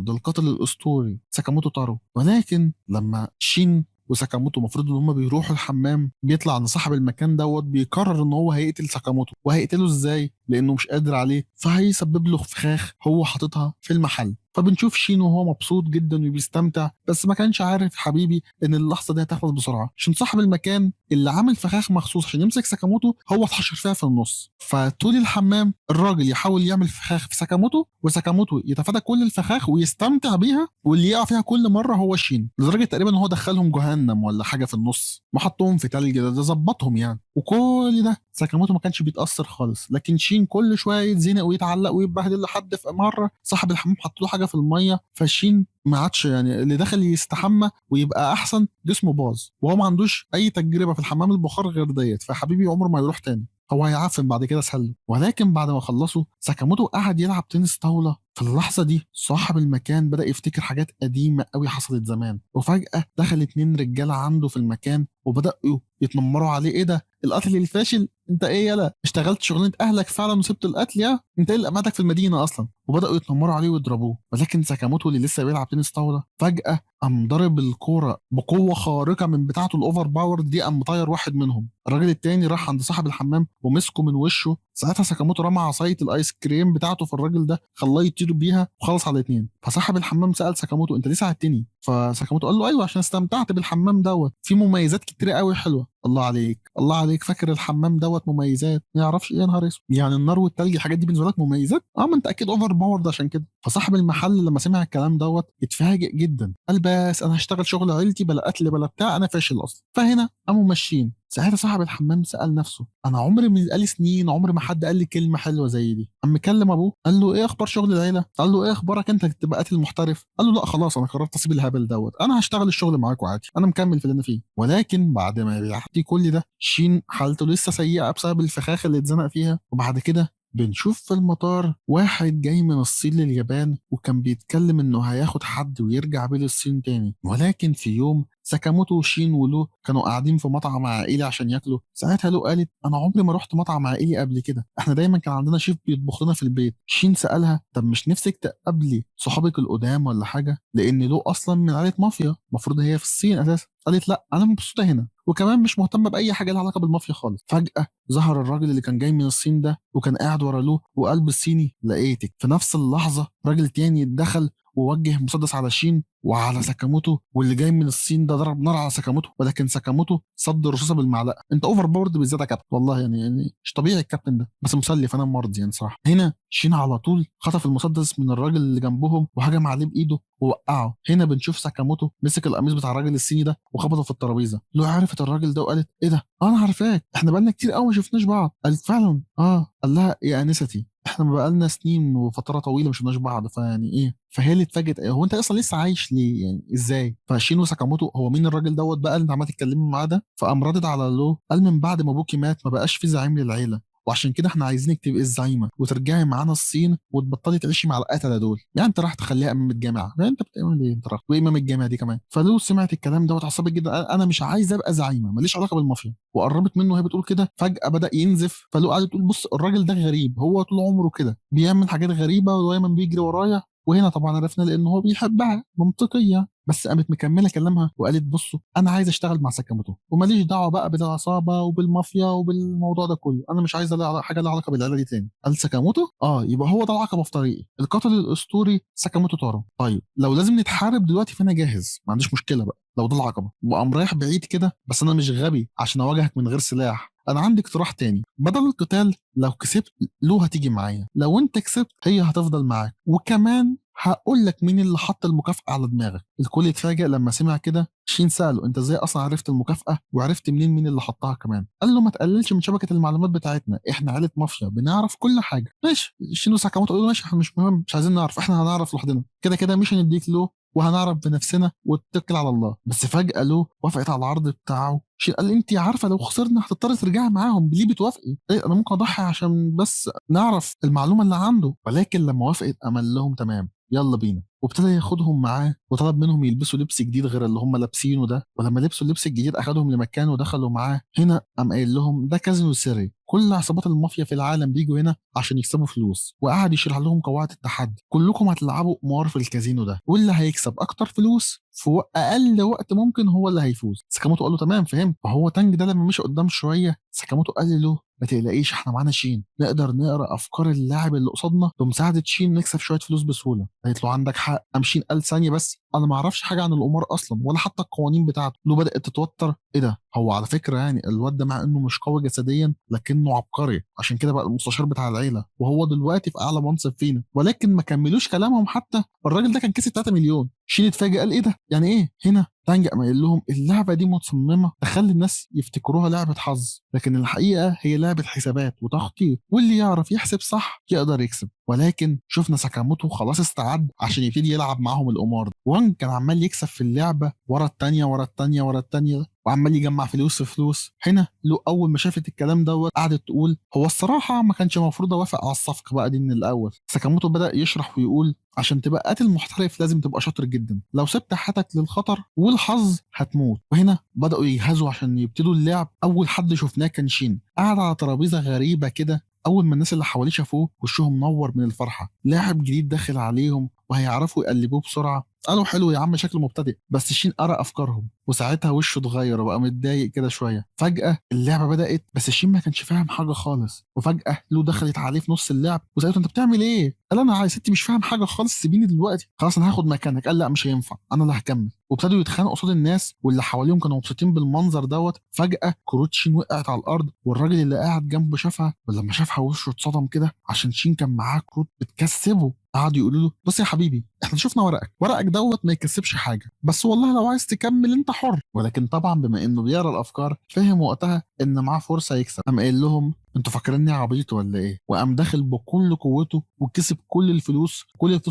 ده القاتل الاسطوري ساكاموتو تارو. ولكن لما شين وساكاموتو المفروض ان هم بيروحوا الحمام، بيطلع ان صاحب المكان بيقرر ان هو هيقتل ساكاموتو. وهيقتله ازاي؟ لانه مش قادر عليه، فهيسبب له فخاخ هو حاططها في المحل. فبنشوف شين وهو مبسوط جدا وبيستمتع، بس ما كانش عارف حبيبي ان اللحظه دي هتخلص بسرعه، عشان صاحب المكان اللي عامل فخاخ مخصوص عشان يمسك ساكاموتو هو اتحشر فيها في النص. فطول الحمام الراجل يحاول يعمل فخاخ في ساكاموتو، وساكاموتو يتفادى كل الفخاخ ويستمتع بيها، واللي يقع فيها كل مره هو شين، لدرجه تقريبا ان هو دخلهم جهنم ولا حاجه في النص، وحطهم في تلج. ده ظبطهم يعني. وكل ده ساكاموتو ما كانش بيتاثر خالص، لكن شين كل شويه يتزنق ويتعلق ويتبهدل، لحد في مره صاحب الحمام حط له حاجه في الميه، فشين ما عادش يعني اللي داخل يستحمى ويبقى احسن جسمه باظ، وهو ما عندوش اي تجربه في الحمام البخار غير ديت، فحبيبي عمره ما يروح تاني، هو هيعفن بعد كده سله. ولكن بعد ما خلصوا ساكاموتو قعد يلعب تنس طاوله. في اللحظه دي صاحب المكان بدا يفتكر حاجات قديمه قوي حصلت زمان، وفجاه دخل 2 رجاله عنده في المكان وبداوا يتنمروا عليه. ايه ده القتل الفاشل؟ انت ايه يلا اشتغلت شغلانه اهلك فعلا وسبت القتل؟ يا انت ايه اللي قعدك في المدينه اصلا؟ وبداوا يتنمروا عليه ويضربوه. ولكن ساكاموتو اللي لسه بيلعب تنس طاوله فجاه قام ضارب الكوره بقوه خارقه من بتاعته الاوفر باور دي، قام مطير واحد منهم. الراجل التاني راح عند صاحب الحمام ومسكه من وشه. ساعتها ساكاموتو رمى عصايه الايس كريم بتاعته في الراجل ده خلاه يطير بيها وخلص على الاتنين. فصاحب الحمام سال ساكاموتو انت ليه ساعدتني؟ فساكاموتو قال له ايوه عشان استمتعت بالحمام في مميزات كتير قوي حلوه. الله عليك الله عليك، فاكر الحمام مميزات؟ ما يعرفش ايه يا نهار اسود، يعني النار والتلج الحاجات دي بالنسبه لك مميزات؟ ما انت اكيد اوفر باور ده عشان كده. فصاحب المحل لما سمع الكلام اتفاجئ جدا، قال بس انا هشتغل شغل عيلتي بلا قتل بلا بتاع، انا فاشل اصلا. فهنا قاموا ماشيين. ساعتها صاحب الحمام سأل نفسه انا عمري من بقالي سنين عمري ما حد قال لي كلمه حلوه زي دي. قام كلم ابوه قال له ايه اخبار شغل العيله؟ قال له ايه اخبارك انت تبقى قاتل محترف؟ قال له لا خلاص انا قررت اسيب الهبل انا هشتغل الشغل معاكم عادي، انا مكمل في اللي انا فيه. ولكن بعد ما بيحكي كل ده شين حالته لسه سيئه بسبب الفخاخ اللي اتزنق فيها. وبعد كده بنشوف في المطار واحد جاي من الصين لليابان، وكان بيتكلم انه هياخد حد ويرجع بيه للصين تاني. ولكن في يوم ساكاموتو وشين ولو كانوا قاعدين في مطعم عائلي عشان ياكلوا. ساعتها لو قالت انا عمري ما رحت مطعم عائلي قبل كده، احنا دايما كان عندنا شيف بيطبخ لنا في البيت. شين سالها طب مش نفسك تقابلي صحابك القدام ولا حاجه؟ لان لو اصلا من عائله مافيا، المفروض هي في الصين اساسا. قالت لا انا مبسوطه هنا، وكمان مش مهتمه باي حاجه لها علاقه بالمافيا خالص. فجاه ظهر الراجل اللي كان جاي من الصين ده وكان قاعد ورا له وقلب الصيني لقيتك. في نفس اللحظه راجل تاني اتدخل ووجه مسدس على شين وعلى ساكاموتو، واللي جاي من الصين ده ضرب نار على ساكاموتو، ولكن ساكاموتو صد الرصاصه بالمعلقه. انت اوفر باورد بالذات يا كابتن والله، يعني مش طبيعي الكابتن ده، بس مسلي فانا مرضي يعني صراحه. هنا شين على طول خطف المسدس من الراجل اللي جنبهم وهجم عليه بايده ووقعه. هنا بنشوف ساكاموتو مسك القميص بتاع الراجل الصيني ده وخبطه في الترابيزه. لو عرفت الراجل ده وقالت ايه ده، انا عارفاك، احنا بقالنا كتير قوي ما شفناش بعض. قالت فعلا قال لها يا انستي احنا بقالنا سنين وفتره طويله ما شفناش بعض، فيعني ايه. فهي اللي اتفاجئت، هو انت اصلا لسه عايش ليه يعني ازاي. فشينو ساكاموتو هو مين الراجل دوت بقى اللي انت عمال تتكلمي معاه ده. فقام ردد على لو قال من بعد ما ابوكي مات ما بقاش في زعيم للعيله، وعشان كده احنا عايزينك تبقي الزعيمه وترجعي معانا الصين وتبطلي تعيشي مع القتله دول. يعني انت راح تخليها امام الجامعه، لا انت بتعمل ايه انت راح وامام الجامعه دي كمان. فلو سمعت الكلام ده واتعصبت جدا، انا مش عايزه ابقى زعيمه، ماليش علاقه بالمافيا. وقربت منه وهي بتقول كده، فجاه بدا ينزف. فلو قعدت تقول بص الراجل ده غريب، هو طول عمره كده بيعمل حاجات غريبه ودايما بيجري ورايا. وهنا طبعا عرفنا لان هو بيحبها، منطقيه. بس قامت مكمله كلامها وقالت بصوا انا عايزه اشتغل مع ساكاموتو وماليش دعوه بقى بالعصابه وبالمافيا وبالموضوع ده كله، انا مش عايزه حاجه لها علاقه بالعيله دي تاني. قال ساكاموتو يبقى هو ده العقبه في طريقي، القاتل الاسطوري ساكاموتو تارو. طيب لو لازم نتحارب دلوقتي فانا جاهز، ما عنديش مشكله بقى لو ده العقبه. وقام رايح بعيد كده، بس انا مش غبي عشان اواجهك من غير سلاح. انا عندي اقتراح تاني بدل القتال، لو كسبت لو هتيجي معايا، لو انت كسبت هي هتفضل معاك، وكمان هقول لك مين اللي حط المكافأة على دماغك. الكل اتفاجئ لما سمع كده. شين سأله انت ازاي اصلا عرفت المكافأة وعرفت منين مين اللي حطها كمان. قال له ما تقللش من شبكة المعلومات بتاعتنا، احنا عيلة مافيا بنعرف كل حاجة. ماشي. شين وساكاموتو قالوا ماشي، احنا مش مهم، مش عايزين نعرف، احنا هنعرف لوحدنا كده كده، مش هنديك له وهنعرف بنفسنا واتكل على الله. بس فجأة له وافقت على العرض بتاعه. شين قال انت عارفه لو خسرنا هتضطري ترجعي معاهم، ليه بتوافقي؟ ايه انا ممكن اضحي عشان بس نعرف المعلومه اللي عنده. ولكن لما وافقت قال لهم تمام يلا بينا، وابتدى ياخدهم معاه وطلب منهم يلبسوا لبس جديد غير اللي هم لابسينه ده. ولما لبسوا اللبس الجديد اخدهم لمكان ودخلوا معاه. هنا قام قايل لهم ده كازينو سري، كل عصابات المافيا في العالم بيجوا هنا عشان يكسبوا فلوس. وقعد يشرح لهم قواعد التحدي، كلكم هتلعبوا قمار في الكازينو ده، واللي هيكسب اكتر فلوس في اقل وقت ممكن هو اللي هيفوز. ساكاموتو قال له تمام فهمت. فهو تانج ده لما مشي قدام شويه، ساكاموتو قال له ما تقلقيش احنا معانا شين، نقدر نقرا افكار اللاعب اللي قصادنا بمساعده شين نكسب شويه فلوس بسهوله. قالت له عندك حق. قام شين قال ثانيه بس، انا ما اعرفش حاجه عن القمار اصلا ولا حتى القوانين بتاعته. لو بدات تتوتر ايه ده، هو على فكره يعني الواد ده مع انه مش قوي جسديا لكنه عبقري، عشان كده بقى المستشار بتاع العيله وهو دلوقتي في اعلى منصب فينا. ولكن ما كملوش كلامهم حتى، الراجل ده كان كسب 3 مليون. شين اتفاجئ قال ايه ده يعني ايه. هنا تانج قام قايل لهم اللعبه دي متصممه تخلي الناس يفتكروها لعبه حظ، لكن الحقيقه هي لعبه حسابات وتخطيط، واللي يعرف يحسب صح يقدر يكسب. ولكن شفنا ساكاموتو خلاص استعد عشان يبتدي يلعب معاهم القمار ده. وانج كان عمال يكسب في اللعبه ورا التانيه ورا التانيه ورا التانيه، وعمال يجمع فلوس في فلوس. هنا لو اول ما شافت الكلام دوت قعدت تقول هو الصراحه ما كانش المفروض اوافق على الصفقه بقى دي من الاول. ساكاموتو بدا يشرح ويقول عشان تبقى قاتل محترف لازم تبقى شاطر جدا، لو سبت حياتك للخطر والحظ هتموت. وهنا بداوا يجهزوا عشان يبتدوا اللعب. اول حد شفناه كان شين قاعد على ترابيزه غريبه كده. اول ما الناس اللي حواليه شافوه وشهم نور من الفرحه، لاعب جديد داخل عليهم وهيعرفوا يقلبوه بسرعه. قالوا حلو يا عم شكله مبتدئ. بس شين قرا افكارهم وساعتها وشه اتغير وبقى متضايق كده شويه. فجاه اللعبه بدات بس شين ما كانش فاهم حاجه خالص. وفجاه لو دخلت عليه في نص اللعب وسالته انت بتعمل ايه. قال انا يا ستي مش فاهم حاجه خالص، سيبيني دلوقتي خلاص انا هاخد مكانك. قال لا مش هينفع انا اللي هكمل. وابتدوا يتخانقوا قصاد الناس واللي حواليهم كانوا مبسوطين بالمنظر دوت. فجاه كروت شين وقعت على الارض والراجل اللي قاعد جنبه شافها، ولما شافها وشه اتصدم كده عشان شين كان معاه كروت بتكسبه. قعدوا يقولوا له بص يا حبيبي احنا شفنا ورقك دوت ما يكسبش حاجه، بس والله لو عايز تكمل انت حر. ولكن طبعا بما انه بيقرا الافكار فهم وقتها ان معاه فرصه يكسب. قام قايل لهم انتوا فاكريني عبيط ولا ايه. وقام داخل بكل قوته وكسب كل الفلوس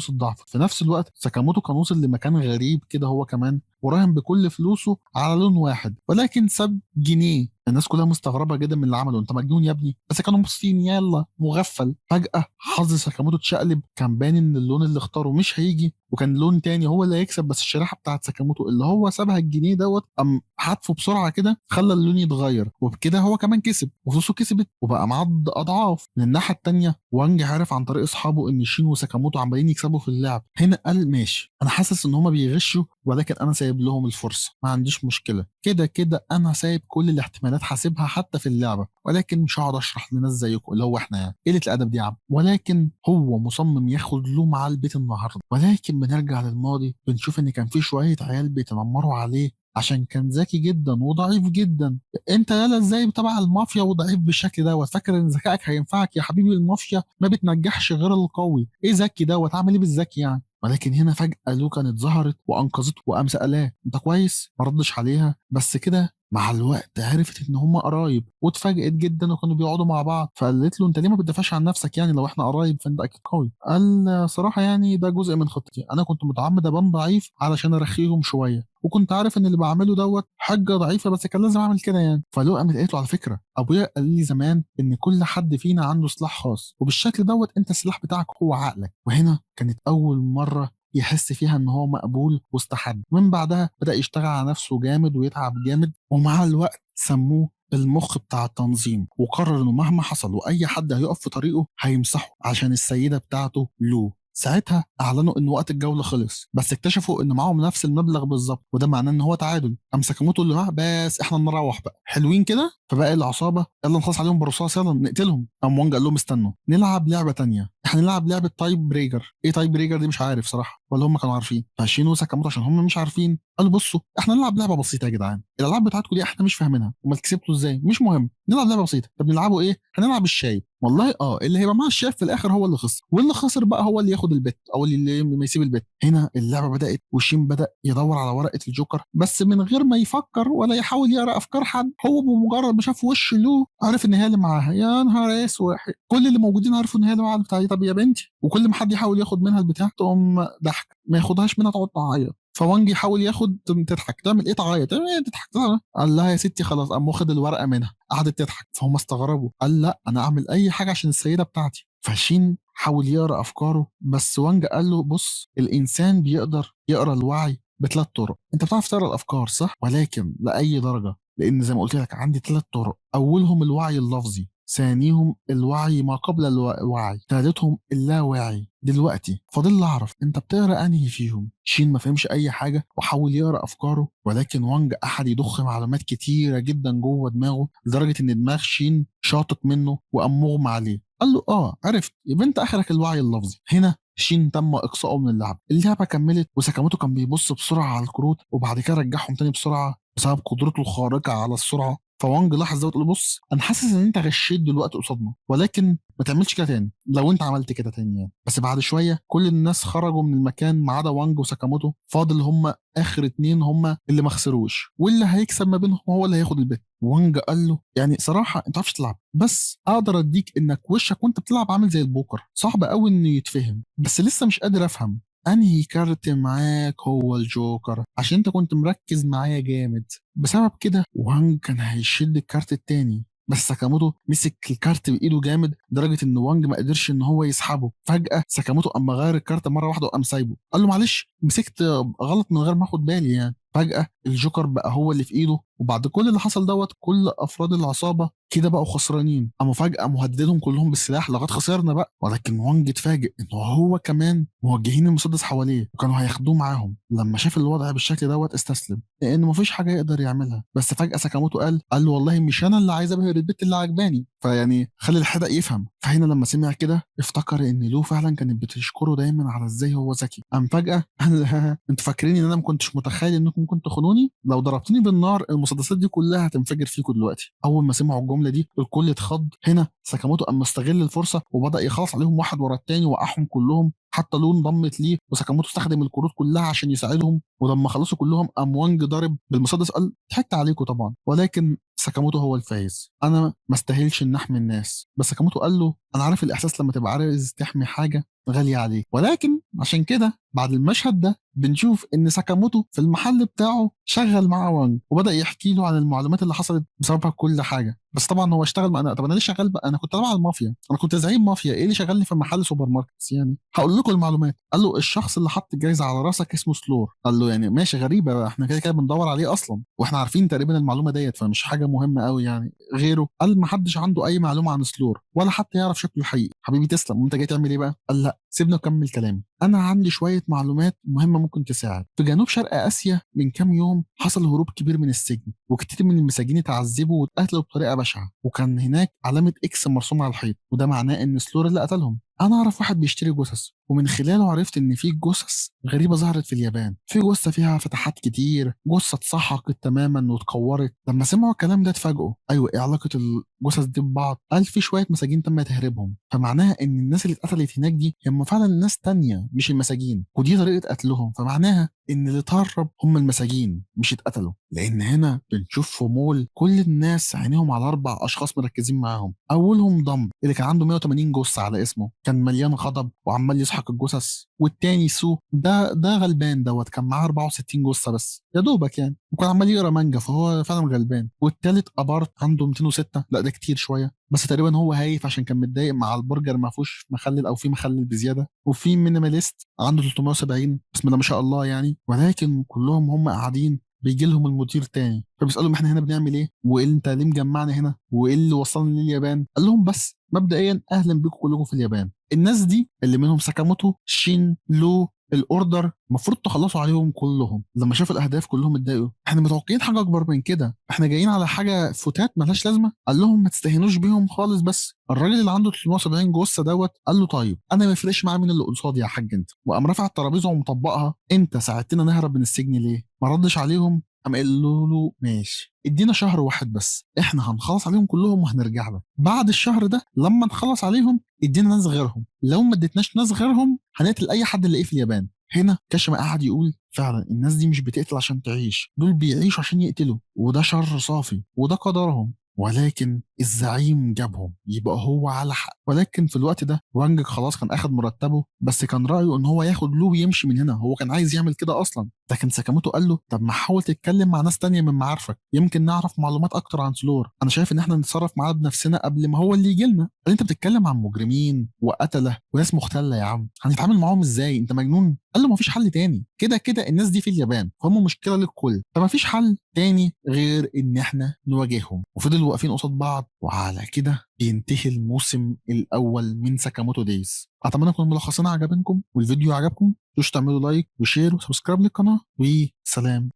الضعف. في نفس الوقت ساكاموتو كان وصل لمكان غريب كده هو كمان، وراهن بكل فلوسه على لون واحد ولكن ساب جنيه. الناس كلها مستغربه جدا من اللي عمله، انت مجنون يا ابني. بس كانوا مبسوطين يلا مغفل. فجاه حظ ساكاموتو اتشقلب، كان باين ان اللون اللي اختاره مش هيجي وكان لون تاني هو اللي هيكسب. بس الشريحه بتاعت ساكاموتو اللي هو سابها الجنيه دوت قام حاتفه بسرعه كده خلى اللون يتغير، وبكده هو كمان كسب وفلوسه كسبت وبقى معاه اضعاف. من الناحيه التانيه وانج عرف عن طريق اصحابه ان شين وساكاموتو عمالين يكسبوا في اللعب. هنا قال ماشي انا حاسس ان هما بيغشوا ولكن انا سايب لهم الفرصه، ما عنديش مشكله، كده كده انا سايب كل الاحتمالات حاسبها حتى في اللعبه، ولكن مش هقعد اشرح لناس زيكم اللي هو احنا يعني قله الادب دي يا عم. ولكن هو مصمم ياخد له مع البيت النهارده. ولكن بنرجع للماضي بنشوف ان كان في شويه عيال بيتنمروا عليه عشان كان ذكي جدا وضعيف جدا. انت يالا ازاي تبع المافيا وضعيف بالشكل دوت؟ فاكر ان ذكائك هينفعك؟ يا حبيبي المافيا ما بتنجحش غير القوي، ايه ذكي دوت؟ عامل ايه بالذكي يعني؟ ولكن هنا فجأة لو كانت ظهرت وأنقذته وقام سألاه أنت كويس؟ ما ردش عليها، بس كده مع الوقت عرفت إن هما قرايب واتفاجئت جدا وكانوا بيقعدوا مع بعض. فقالت له أنت ليه ما بتدافعش عن نفسك؟ يعني لو إحنا قرايب فأنت أكيد قوي. قال صراحة يعني ده جزء من خطتي، أنا كنت متعمد أبان ضعيف علشان أرخيهم شوية، وكنت عارف ان اللي بعمله دوت حاجه ضعيفه بس كان لازم اعمل كده يعني. فلو قامت قالت له على فكره ابويا قال لي زمان ان كل حد فينا عنده سلاح خاص، وبالشكل دوت انت السلاح بتاعك هو عقلك. وهنا كانت اول مره يحس فيها ان هو مقبول واستحب. من بعدها بدأ يشتغل على نفسه جامد ويتعب جامد، ومع الوقت سموه المخ بتاع التنظيم، وقرر انه مهما حصل واي حد هيقف في طريقه هيمسحه عشان السيده بتاعته لو. ساعتها اعلنوا ان وقت الجوله خلص، بس اكتشفوا ان معاهم نفس المبلغ بالظبط، وده معناه ان هو تعادل. قام ساكاموتو اللي معاه بس احنا نروح بقى حلوين كده. فبقى العصابه يلا نخلص عليهم بالرصاص يلا نقتلهم. قام وانج قال لهم استنوا نلعب لعبه تانية، احنا نلعب لعبه تايب بريجر. ايه تايب بريجر دي؟ مش عارف صراحه، ولا هم كانوا عارفين؟ فشين وساكاموتو عشان هم مش عارفين قالوا بصوا احنا نلعب لعبه بسيطه يا جدعان، الالعاب بتاعتكم دي احنا مش فاهمينها، امال كسبتوا ازاي؟ مش مهم، نلعب لعبه بسيطه. طب نلعبوا ايه؟ هنلعب الشاي. والله اللي هيبقى معاه الشاف في الاخر هو اللي خسر، واللي خسر بقى هو اللي ياخد البت او اللي ما يسيب البت. هنا اللعبه بدات وشين بدا يدور على ورقه الجوكر، بس من غير ما يفكر ولا يحاول يقرا افكار حد، هو بمجرد ما شاف وش له عرف ان هي اللي معاها. يا نهار اسود، كل اللي موجودين عرفوا ان هي اللي معاها البتاع دي. طب يا بنتي، وكل ما حد يحاول ياخد منها البتاع تقوم ضحك، ما ياخدهاش منها تقعد تعيط. فوانجي يحاول ياخد تضحك، تعمل ايه؟ تعيط. تعمل ايه؟ تضحك. قال لها يا ستي خلاص. قام واخد الورقه منها قعدت تضحك، فهم استغربوا. قال لا انا اعمل اي حاجه عشان السيده بتاعتي. فشين حاول يقرا افكاره، بس وانج قال له بص الانسان بيقدر يقرا الوعي بثلاث طرق. انت بتعرف تقرا الافكار صح، ولكن لاي درجه؟ لان زي ما قلت لك عندي ثلاث طرق، اولهم الوعي اللفظي، ثانيهم الوعي ما قبل الوعي، ثالثهم اللاواعي. دلوقتي فاضل لي اعرف انت بتقرا انهي فيهم. شين ما فهمش اي حاجه وحاول يقرا افكاره، ولكن وانج احد يضخ معلومات كتيره جدا جوه دماغه لدرجه ان دماغ شين شاطت منه وقام مغمى عليه. قال له عرفت، يبقى انت اخرك الوعي اللفظي. هنا شين تم اقصائه من اللعبه كملت، وساكاموتو كان بيبص بسرعه على الكروت وبعد كده رجعهم تاني بسرعه بسبب قدرته الخارقه على السرعه. فوانج لاحظ ده وقال له بص انا حاسس ان انت غشيت دلوقتي قصادنا، ولكن ما تعملش كده تاني لو انت عملت كده تاني يعني. بس بعد شويه كل الناس خرجوا من المكان ما عدا وانج وساكاموتو، فاضل هم اخر اتنين هم اللي ما خسروش، واللي هيكسب ما بينهم هو اللي هياخد البيت. وانج قال له يعني صراحه انت عارفش تلعب، بس اقدر اديك انك وشك وانت بتلعب عامل زي البوكر، صعب قوي انه يتفهم، بس لسه مش قادر افهم انهي كارت معاك هو الجوكر، عشان انت كنت مركز معايا جامد. بسبب كده وانج كان هيشد الكارت التاني، بس ساكاموتو مسك الكارت بايده جامد لدرجه ان وانج ما قدرش ان هو يسحبه. فجاه ساكاموتو اما غير الكارت مره واحده وقام سايبه. قال له معلش مسكت غلط من غير ما اخد بالي يعني. فجاه الجوكر بقى هو اللي في ايده، وبعد كل اللي حصل دوت كل افراد العصابه كده بقوا خسرانين. قاموا فجاه مهددهم كلهم بالسلاح لغايه خسرنا بقى. ولكن وانج اتفاجئ انه هو كمان موجهين المسدس حواليه وكانوا هياخدوه معاهم. لما شاف الوضع بالشكل دوت استسلم لان مفيش حاجه يقدر يعملها. بس فجاه ساكاموتو قال له والله مش انا اللي عايز ابهر البت اللي عجباني، فيعني خلي الحدق يفهم. فهنا لما سمع كده افتكر ان لو فعلا كانت بتشكره دايما على ازاي هو ذكي. قام فجاه قال لها انتوا فاكرين ان انا ما كنتش متخيل انكم ممكن تخونوني؟ لو ضربتني بالنار المسدسات دي كلها هتنفجر فيكم دلوقتي. اول ما سمعوا الجمله دي الكل اتخض. هنا ساكاموتو قام مستغل الفرصه وبدا يخلص عليهم واحد ورا التاني وقعهم كلهم، حتى لون انضمت ليه، وساكاموتو استخدم الكروت كلها عشان يساعدهم. ولما خلصوا كلهم قام وانج ضارب بالمسدس قال ضحكت عليكم طبعا، ولكن ساكاموتو هو الفايز، انا ما استاهلش ان احمي الناس. بس ساكاموتو قال له انا عارف الاحساس لما تبقى عايز تحمي حاجه غاليه عليك، ولكن عشان كده بعد المشهد ده بنشوف ان ساكاموتو في المحل بتاعه شغل مع وانج وبدا يحكي له عن المعلومات اللي حصلت بسببها كل حاجه. بس طبعا هو اشتغل مع طب انا ليه شغال بقى؟ انا كنت تبع المافيا، انا كنت زعيم مافيا، ايه اللي شغلني في محل سوبر ماركت يعني؟ هقول لكم المعلومات. قال له الشخص اللي حط الجايزه على راسك اسمه سلور. قال له يعني ماشي غريبه بقى. احنا كده كده بندور عليه اصلا واحنا عارفين تقريبا المعلومه ديت فمش حاجه مهمه قوي يعني. غيره قال ما حدش عنده اي معلومه عن سلور ولا حتى يعرف شكله الحقيقي. حبيبي تسلم، وانت جاي تعمل ايه بقى؟ قال لا سيبني اكمل كلامي. انا عندي شويه معلومات مهمه ممكن تساعد. في جنوب شرق اسيا من كام يوم حصل هروب كبير من السجن، وكتير من المساجين اتعذبوا واتقتلوا بطريقه بشعه، وكان هناك علامه اكس مرسومه على الحيط، وده معناه ان سلور اللي قتلهم. انا اعرف واحد بيشتري جثث، ومن خلاله عرفت ان في جثث غريبه ظهرت في اليابان. في جثه فيها فتحات كتير، جثه اتسحقت تماما واتكورت. لما سمعوا الكلام ده اتفاجئوا. ايوه، ايه علاقه الجثث دي ببعض؟ قال في شويه مساجين تم تهريبهم، فمعناها ان الناس اللي اتقتلت هناك دي هم فعلا ناس تانية مش المساجين، ودي طريقه قتلهم. فمعناها ان اللي اتهرب هم المساجين مش اتقتلوا. لان هنا بنشوف في مول كل الناس عينيهم على 4 اشخاص مركزين معاهم. اولهم ضم اللي كان عنده 180 جثه على اسمه، كان مليان غضب وعمال يسحق الجثث. والتاني سو ده غلبان دوت، كان معاه 64 جثه بس يا دوبك يعني، وكان عمال يقرا مانجا، فهو فعلا غلبان. والتالت ابارت عنده 206، لا ده كتير شويه، بس تقريبا هو هايف عشان كان متضايق مع البرجر ما فيهوش مخلل او في مخلل بزياده. وفي مينيماليست عنده 370، بسم الله ما شاء الله يعني. ولكن كلهم هم قاعدين بيجي لهم المدير تاني فبيسالهم احنا هنا بنعمل ايه، وايه انت ليه مجمعنا هنا، وايه اللي وصلنا لليابان. قال لهم بس مبدئيا اهلا بكم كلكم في اليابان. الناس دي اللي منهم ساكاموتو، شين، لو، الاوردر، المفروض تخلصوا عليهم كلهم. لما شافوا الاهداف كلهم اتضايقوا، احنا متوقعين حاجه اكبر من كده، احنا جايين على حاجه فتات ملهاش لازمه. قال لهم ما تستهينوش بيهم خالص. بس الراجل اللي عنده 370 جثه دوت قال له طيب انا ما يفرقش معايا مين اللي قصادي يا حاج انت. وقام رافع الترابيزه ومطبقها، انت ساعدتنا نهرب من السجن ليه؟ ما ردش عليهم. قام قال له ماشي، ادينا شهر واحد بس، احنا هنخلص عليهم كلهم وهنرجع لك. بعد الشهر ده لما نخلص عليهم ادينا ناس غيرهم، لو ما اديتناش ناس غيرهم هنقتل اي حد نلاقيه في اليابان. هنا كاشيما قعد يقول فعلا الناس دي مش بتقتل عشان تعيش، دول بيعيشوا عشان يقتلوا، وده شر صافي وده قدرهم. ولكن الزعيم جابهم يبقى هو على حق. ولكن في الوقت ده وانجك خلاص كان اخد مرتبه، بس كان رايه ان هو ياخد لو ويمشي من هنا، هو كان عايز يعمل كده اصلا. لكن ساكاموتو قال له طب ما حاول تتكلم مع ناس تانية من معارفك، يمكن نعرف معلومات اكتر عن سلور. انا شايف ان احنا نتصرف معاه بنفسنا قبل ما هو اللي يجي لنا. قال انت بتتكلم عن مجرمين وقتله وناس مختله يا عم، هنتعامل معاهم ازاي؟ انت مجنون. قال له مفيش حل تاني، كده كده الناس دي في اليابان هم مشكله للكل، فمفيش حل تاني غير ان احنا نواجههم. وفضلوا واقفين قصاد بعض، وعلى كده بينتهي الموسم الاول من ساكاموتو دايز. اتمنى يكون ملخصنا عجبكم والفيديو عجبكم. مش تعملوا لايك وشير وسبسكرايب للقناه، وسلام.